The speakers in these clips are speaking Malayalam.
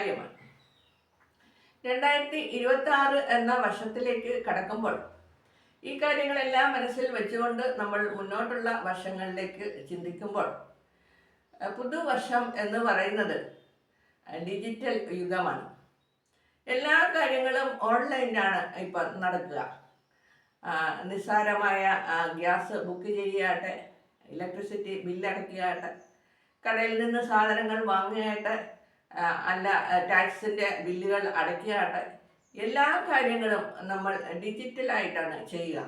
കാര്യമാണ്. 2026 എന്ന വർഷത്തിലേക്ക് കടക്കുമ്പോൾ ഈ കാര്യങ്ങളെല്ലാം മനസ്സിൽ വെച്ചുകൊണ്ട് നമ്മൾ മുന്നോട്ടുള്ള വർഷങ്ങളിലേക്ക് ചിന്തിക്കുമ്പോൾ പുതുവർഷം എന്ന് പറയുന്നത് ഡിജിറ്റൽ യുഗമാണ്. എല്ലാ കാര്യങ്ങളും ഓൺലൈനിലാണ് ഇപ്പം നടക്കുക. നിസ്സാരമായ ഗ്യാസ് ബുക്ക് ചെയ്യുകയാട്ടെ, ഇലക്ട്രിസിറ്റി ബില്ലടയ്ക്കുകയാട്ടെ, കടയിൽ നിന്ന് സാധനങ്ങൾ വാങ്ങുകയാട്ടെ, അല്ല ടാക്സിൻ്റെ ബില്ലുകൾ അടയ്ക്കുകയാട്ടെ, എല്ലാ കാര്യങ്ങളും നമ്മൾ ഡിജിറ്റലായിട്ടാണ് ചെയ്യുക.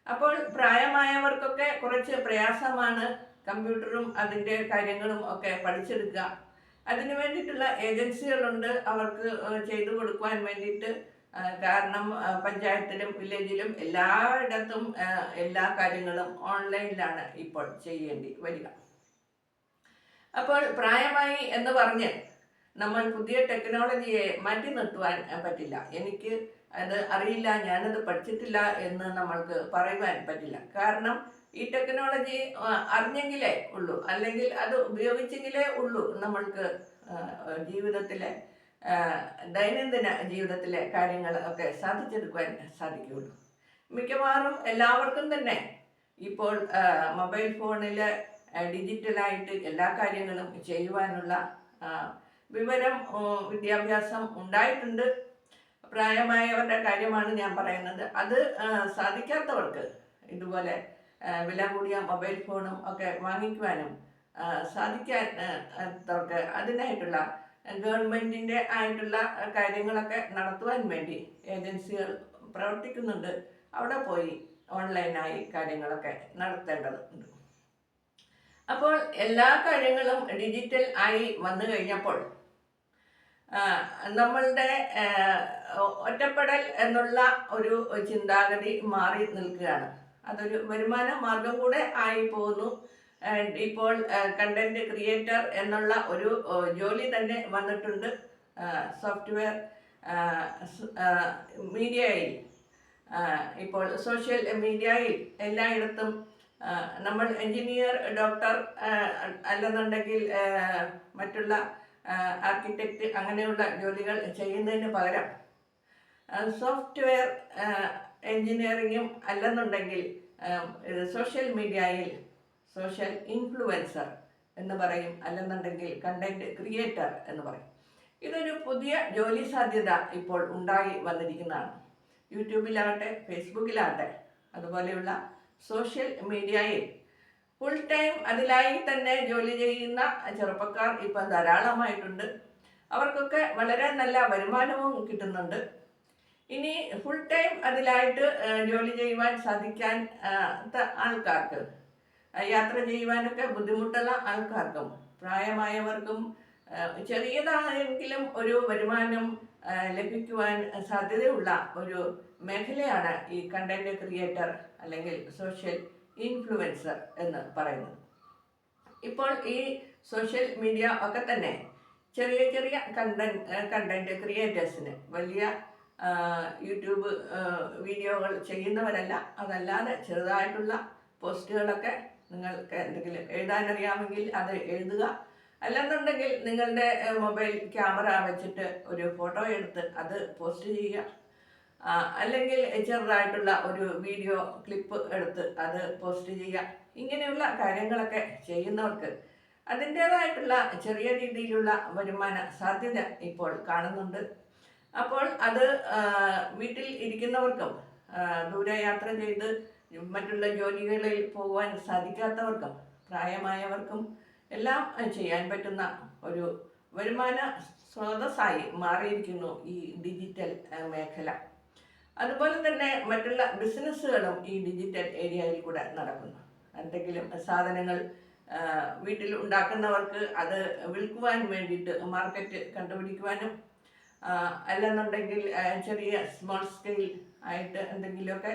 അപ്പോൾ പ്രായമായവർക്കൊക്കെ കുറച്ച് പ്രയാസമാണ് കമ്പ്യൂട്ടറും അതിൻ്റെ കാര്യങ്ങളും ഒക്കെ പഠിച്ചെടുക്കുക. അതിനു വേണ്ടിയിട്ടുള്ള ഏജൻസികളുണ്ട് അവർക്ക് ചെയ്തു കൊടുക്കുവാൻ വേണ്ടിയിട്ട്. കാരണം പഞ്ചായത്തിലും വില്ലേജിലും എല്ലായിടത്തും എല്ലാ കാര്യങ്ങളും ഓൺലൈനിലാണ് ഇപ്പോൾ ചെയ്യേണ്ടി വരിക. അപ്പോൾ പ്രായമായി എന്ന് പറഞ്ഞ് നമ്മൾ പുതിയ ടെക്നോളജിയെ മാറ്റി നിർത്തുവാൻ പറ്റില്ല. എനിക്ക് അത് അറിയില്ല, ഞാനത് പഠിച്ചിട്ടില്ല എന്ന് നമ്മൾക്ക് പറയുവാൻ പറ്റില്ല. കാരണം ഈ ടെക്നോളജി അറിഞ്ഞെങ്കിലേ ഉള്ളൂ, അല്ലെങ്കിൽ അത് ഉപയോഗിച്ചെങ്കിലേ ഉള്ളൂ നമ്മൾക്ക് ജീവിതത്തിലെ ദൈനംദിന ജീവിതത്തിലെ കാര്യങ്ങൾ ഒക്കെ സാധിച്ചെടുക്കുവാൻ സാധിക്കുകയുള്ളൂ. മിക്കവാറും എല്ലാവർക്കും തന്നെ ഇപ്പോൾ മൊബൈൽ ഫോണിൽ ഡിജിറ്റലായിട്ട് എല്ലാ കാര്യങ്ങളും ചെയ്യുവാനുള്ള വിവരം വിദ്യാഭ്യാസം ഉണ്ടായിട്ടുണ്ട്. പ്രായമായവരുടെ കാര്യമാണ് ഞാൻ പറയുന്നത്. അത് സാധിക്കാത്തവർക്ക് ഇതുപോലെ വില കൂടിയ മൊബൈൽ ഫോണും ഒക്കെ വാങ്ങിക്കുവാനും സാധിക്കാത്തവർക്ക് അതിനായിട്ടുള്ള ഗവൺമെൻറ്റിൻ്റെ ആയിട്ടുള്ള കാര്യങ്ങളൊക്കെ നടത്തുവാൻ വേണ്ടി ഏജൻസികൾ പ്രവർത്തിക്കുന്നുണ്ട്. അവിടെ പോയി ഓൺലൈനായി കാര്യങ്ങളൊക്കെ നടത്തേണ്ടതുണ്ട്. അപ്പോൾ എല്ലാ കാര്യങ്ങളും ഡിജിറ്റൽ ആയി വന്നു കഴിഞ്ഞപ്പോൾ നമ്മളുടെ ഒറ്റപ്പെടൽ എന്നുള്ള ഒരു ചിന്താഗതി മാറി നിൽക്കുകയാണ്. അതൊരു വരുമാന മാർഗം കൂടെ ആയി പോകുന്നു. ഇപ്പോൾ കണ്ടന്റ് ക്രിയേറ്റർ എന്നുള്ള ഒരു ജോലി തന്നെ വന്നിട്ടുണ്ട്. സോഫ്റ്റ്വെയർ മീഡിയയിൽ, ഇപ്പോൾ സോഷ്യൽ മീഡിയയിൽ എല്ലായിടത്തും നമ്മൾ എൻജിനീയർ, ഡോക്ടർ അല്ലെന്നുണ്ടെങ്കിൽ മറ്റുള്ള ആർക്കിടെക്റ്റ് അങ്ങനെയുള്ള ജോലികൾ ചെയ്യുന്നതിന് പകരം സോഫ്റ്റ്വെയർ എൻജിനീയറിങ്ങും അല്ലെന്നുണ്ടെങ്കിൽ സോഷ്യൽ മീഡിയയിൽ സോഷ്യൽ ഇൻഫ്ലുവൻസർ എന്ന് പറയും, അല്ലെന്നുണ്ടെങ്കിൽ കണ്ടന്റ് ക്രിയേറ്റർ എന്ന് പറയും. ഇതൊരു പുതിയ ജോലി സാധ്യത ഇപ്പോൾ ഉണ്ടായി വന്നിരിക്കുന്നതാണ്. യൂട്യൂബിലാകട്ടെ, ഫേസ്ബുക്കിലാകട്ടെ, അതുപോലെയുള്ള സോഷ്യൽ മീഡിയയിൽ ഫുൾ ടൈം അതിലായി തന്നെ ജോലി ചെയ്യുന്ന ചെറുപ്പക്കാർ ഇപ്പം ധാരാളമായിട്ടുണ്ട്. അവർക്കൊക്കെ വളരെ നല്ല വരുമാനവും കിട്ടുന്നുണ്ട്. ഇനി ഫുൾ ടൈം അതിലായിട്ട് ജോലി ചെയ്യുവാൻ സാധിക്കാത്ത ആൾക്കാർക്ക്, യാത്ര ചെയ്യുവാനൊക്കെ ബുദ്ധിമുട്ടുള്ള ആൾക്കാർക്കും, പ്രായമായവർക്കും ചെറിയതായെങ്കിലും ഒരു വരുമാനം ലഭിക്കുവാൻ സാധ്യതയുള്ള ഒരു മേഖലയാണ് ഈ കണ്ടന്റ് ക്രിയേറ്റർ അല്ലെങ്കിൽ സോഷ്യൽ ഇൻഫ്ലുവൻസർ എന്ന് പറയുന്നത്. ഇപ്പോൾ ഈ സോഷ്യൽ മീഡിയ ഒക്കെ തന്നെ ചെറിയ ചെറിയ കണ്ടന്റ് ക്രിയേറ്റേഴ്സിന് വലിയ യൂട്യൂബ് വീഡിയോകൾ ചെയ്യുന്നവരല്ല, അതല്ലാതെ ചെറുതായിട്ടുള്ള പോസ്റ്റുകളൊക്കെ നിങ്ങൾക്ക് എന്തെങ്കിലും എഴുതാനറിയാമെങ്കിൽ അത് എഴുതുക. അല്ലെന്നുണ്ടെങ്കിൽ നിങ്ങളുടെ മൊബൈൽ ക്യാമറ വെച്ചിട്ട് ഒരു ഫോട്ടോ എടുത്ത് അത് പോസ്റ്റ് ചെയ്യുക. അല്ലെങ്കിൽ ചെറുതായിട്ടുള്ള ഒരു വീഡിയോ ക്ലിപ്പ് എടുത്ത് അത് പോസ്റ്റ് ചെയ്യുക. ഇങ്ങനെയുള്ള കാര്യങ്ങളൊക്കെ ചെയ്യുന്നവർക്ക് അതിൻ്റേതായിട്ടുള്ള ചെറിയ രീതിയിലുള്ള വരുമാന സാധ്യത ഇപ്പോൾ കാണുന്നുണ്ട്. അപ്പോൾ അത് വീട്ടിൽ ഇരിക്കുന്നവർക്കും ദൂരയാത്ര ചെയ്ത് മറ്റുള്ള ജോലികളിൽ പോകുവാൻ സാധിക്കാത്തവർക്കും പ്രായമായവർക്കും എല്ലാം ചെയ്യാൻ പറ്റുന്ന ഒരു വരുമാന സ്രോതസ്സായി മാറിയിരിക്കുന്നു ഈ ഡിജിറ്റൽ മേഖല. അതുപോലെ തന്നെ മറ്റുള്ള ബിസിനസ്സുകളും ഈ ഡിജിറ്റൽ ഏരിയയിൽ കൂടെ നടക്കുന്നു. എന്തെങ്കിലും സാധനങ്ങൾ വീട്ടിൽ ഉണ്ടാക്കുന്നവർക്ക് അത് വിൽക്കുവാൻ വേണ്ടിയിട്ട് മാർക്കറ്റ് കണ്ടുപിടിക്കുവാനും, അല്ലെന്നുണ്ടെങ്കിൽ ചെറിയ സ്മോൾ സ്കെയിൽ ആയിട്ട് എന്തെങ്കിലുമൊക്കെ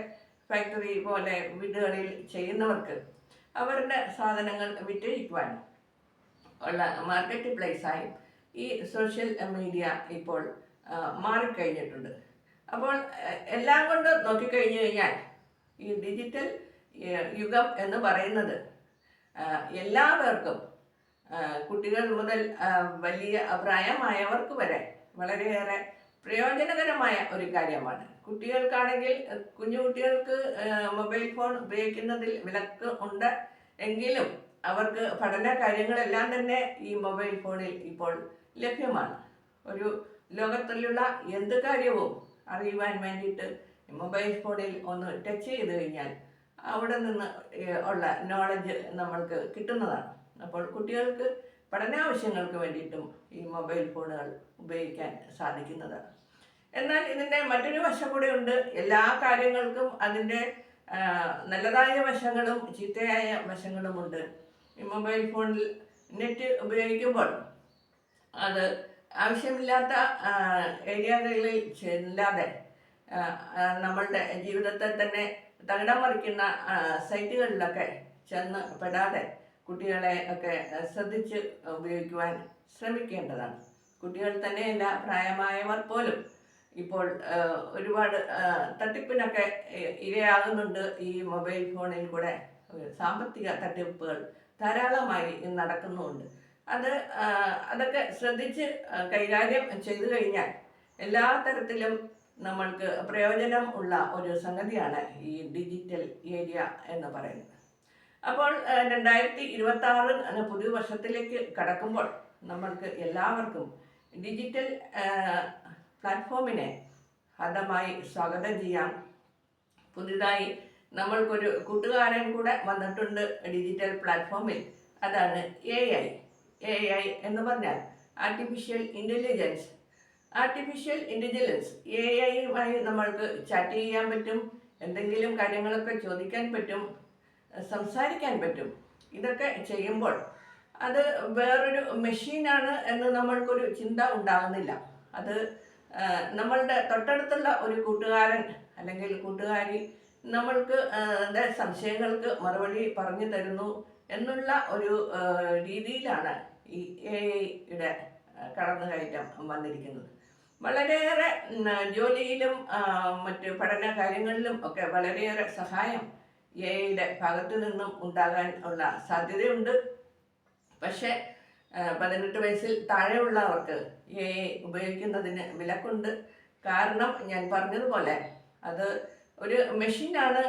ഫാക്ടറി പോലെ വീടുകളിൽ ചെയ്യുന്നവർക്ക് അവരുടെ സാധനങ്ങൾ വിറ്റഴിക്കുവാനും ഉള്ള മാർക്കറ്റ് പ്ലേസായി ഈ സോഷ്യൽ മീഡിയ ഇപ്പോൾ മാറിക്കഴിഞ്ഞിട്ടുണ്ട്. അപ്പോൾ എല്ലാം കൊണ്ട് നോക്കിക്കഴിഞ്ഞു കഴിഞ്ഞാൽ ഈ ഡിജിറ്റൽ യുഗം എന്ന് പറയുന്നത് എല്ലാവർക്കും കുട്ടികൾ മുതൽ വലിയ പ്രായമായവർക്ക് വരെ വളരെയേറെ പ്രയോജനകരമായ ഒരു കാര്യമാണ്. കുട്ടികൾക്കാണെങ്കിൽ കുഞ്ഞു കുട്ടികൾക്ക് മൊബൈൽ ഫോൺ ഉപയോഗിക്കുന്നതിൽ വിലക്ക് ഉണ്ട് എങ്കിലും അവർക്ക് പഠന കാര്യങ്ങളെല്ലാം തന്നെ ഈ മൊബൈൽ ഫോണിൽ ഇപ്പോൾ ലഭ്യമാണ്. ഒരു ലോകത്തിലുള്ള എന്ത് കാര്യവും അറിയുവാൻ വേണ്ടിയിട്ട് മൊബൈൽ ഫോണിൽ ഒന്ന് ടച്ച് ചെയ്ത് കഴിഞ്ഞാൽ അവിടെ നിന്ന് ഉള്ള നോളജ് നമ്മൾക്ക് കിട്ടുന്നതാണ്. അപ്പോൾ കുട്ടികൾക്ക് പഠനാവശ്യങ്ങൾക്ക് വേണ്ടിയിട്ടും ഈ മൊബൈൽ ഫോണുകൾ ഉപയോഗിക്കാൻ സാധിക്കുന്നതാണ്. എന്നാൽ ഇതിൻ്റെ മറ്റൊരു വശം കൂടെ ഉണ്ട്. എല്ലാ കാര്യങ്ങൾക്കും അതിൻ്റെ നല്ലതായ വശങ്ങളും ചീത്തയായ വശങ്ങളുമുണ്ട്. ഈ മൊബൈൽ ഫോണിൽ നെറ്റ് ഉപയോഗിക്കുമ്പോൾ അത് ആവശ്യമില്ലാത്ത ഏരിയകളിൽ ചെല്ലാതെ നമ്മളുടെ ജീവിതത്തെ തന്നെ തകിടം മറിക്കുന്ന സൈറ്റുകളിലൊക്കെ ചെന്ന് പെടാതെ കുട്ടികളെ ഒക്കെ ശ്രദ്ധിച്ച് ഉപയോഗിക്കുവാൻ ശ്രമിക്കേണ്ടതാണ്. കുട്ടികൾ തന്നെയല്ല, പ്രായമായവർ പോലും ഇപ്പോൾ ഒരുപാട് തട്ടിപ്പിനൊക്കെ ഇരയാകുന്നുണ്ട്. ഈ മൊബൈൽ ഫോണിൽ കൂടെ സാമ്പത്തിക തട്ടിപ്പുകൾ ധാരാളമായി നടക്കുന്നുമുണ്ട്. അതൊക്കെ ശ്രദ്ധിച്ച് കൈകാര്യം ചെയ്തു കഴിഞ്ഞാൽ എല്ലാ തരത്തിലും നമ്മൾക്ക് പ്രയോജനം ഉള്ള ഒരു സംഗതിയാണ് ഈ ഡിജിറ്റൽ ഏരിയ എന്ന് പറയുന്നത്. അപ്പോൾ 2026 പുതുവർഷത്തിലേക്ക് കടക്കുമ്പോൾ നമ്മൾക്ക് എല്ലാവർക്കും ഡിജിറ്റൽ പ്ലാറ്റ്ഫോമിനെ ഹൃദ്യമായി സ്വാഗതം ചെയ്യാം. പുതിയതായി നമ്മൾക്കൊരു കൂട്ടുകാരൻ കൂടെ വന്നിട്ടുണ്ട് ഡിജിറ്റൽ പ്ലാറ്റ്ഫോമിൽ. അതാണ് AI എന്ന് പറഞ്ഞാൽ ആർട്ടിഫിഷ്യൽ ഇൻ്റലിജൻസ്. AI-യുമായി നമ്മൾക്ക് ചാറ്റ് ചെയ്യാൻ പറ്റും, എന്തെങ്കിലും കാര്യങ്ങളൊക്കെ ചോദിക്കാൻ പറ്റും, സംസാരിക്കാൻ പറ്റും. ഇതൊക്കെ ചെയ്യുമ്പോൾ അത് വേറൊരു മെഷീനാണ് എന്ന് നമ്മൾക്കൊരു ചിന്ത ഉണ്ടാകുന്നില്ല. അത് നമ്മളുടെ തൊട്ടടുത്തുള്ള ഒരു കൂട്ടുകാരൻ അല്ലെങ്കിൽ കൂട്ടുകാരി നമ്മൾക്ക് സംശയങ്ങൾക്ക് മറുപടി പറഞ്ഞു തരുന്നു എന്നുള്ള ഒരു രീതിയിലാണ് ഈ AI-യുടെ കടന്നുകയറ്റം വന്നിരിക്കുന്നത്. വളരെയേറെ ജോലിയിലും മറ്റ് പഠന കാര്യങ്ങളിലും ഒക്കെ വളരെയേറെ സഹായം AI-യുടെ ഭാഗത്തു നിന്നും ഉണ്ടാകാൻ ഉള്ള സാധ്യതയുണ്ട്. പക്ഷേ 18 വയസ്സിൽ താഴെയുള്ളവർക്ക് AI ഉപയോഗിക്കുന്നതിന് വിലക്കുണ്ട്. കാരണം ഞാൻ പറഞ്ഞതുപോലെ അത് ഒരു മെഷീനാണ്.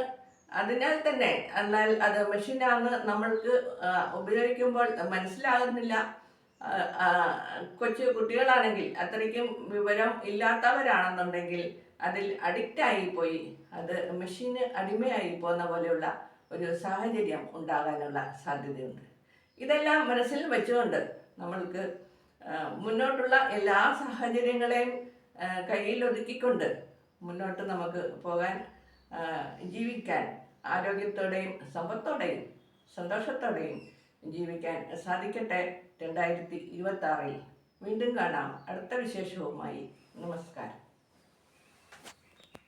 അതിനാൽ തന്നെ എന്നാൽ അത് മെഷീനാണ് നമ്മൾക്ക് ഉപയോഗിക്കുമ്പോൾ മനസ്സിലാകുന്നില്ല. കൊച്ചു കുട്ടികളാണെങ്കിൽ അത്രയ്ക്കും വിവരം ഇല്ലാത്തവരാണെന്നുണ്ടെങ്കിൽ അതിൽ അഡിക്റ്റായി പോയി അത് മെഷീന് അടിമയായി പോകുന്ന പോലെയുള്ള ഒരു സാഹചര്യം ഉണ്ടാകാനുള്ള സാധ്യതയുണ്ട്. ഇതെല്ലാം മനസ്സിൽ വെച്ചുകൊണ്ട് നമ്മൾക്ക് മുന്നോട്ടുള്ള എല്ലാ സാഹചര്യങ്ങളെയും കയ്യിലൊതുക്കിക്കൊണ്ട് മുന്നോട്ട് നമുക്ക് പോകാൻ, ജീവിക്കാൻ ആരോഗ്യത്തോടെയും സമ്പത്തോടെയും സന്തോഷത്തോടെയും ജീവിക്കാൻ സാധിക്കട്ടെ. 2026 വീണ്ടും കാണാം അടുത്ത വിശേഷവുമായി. നമസ്കാരം.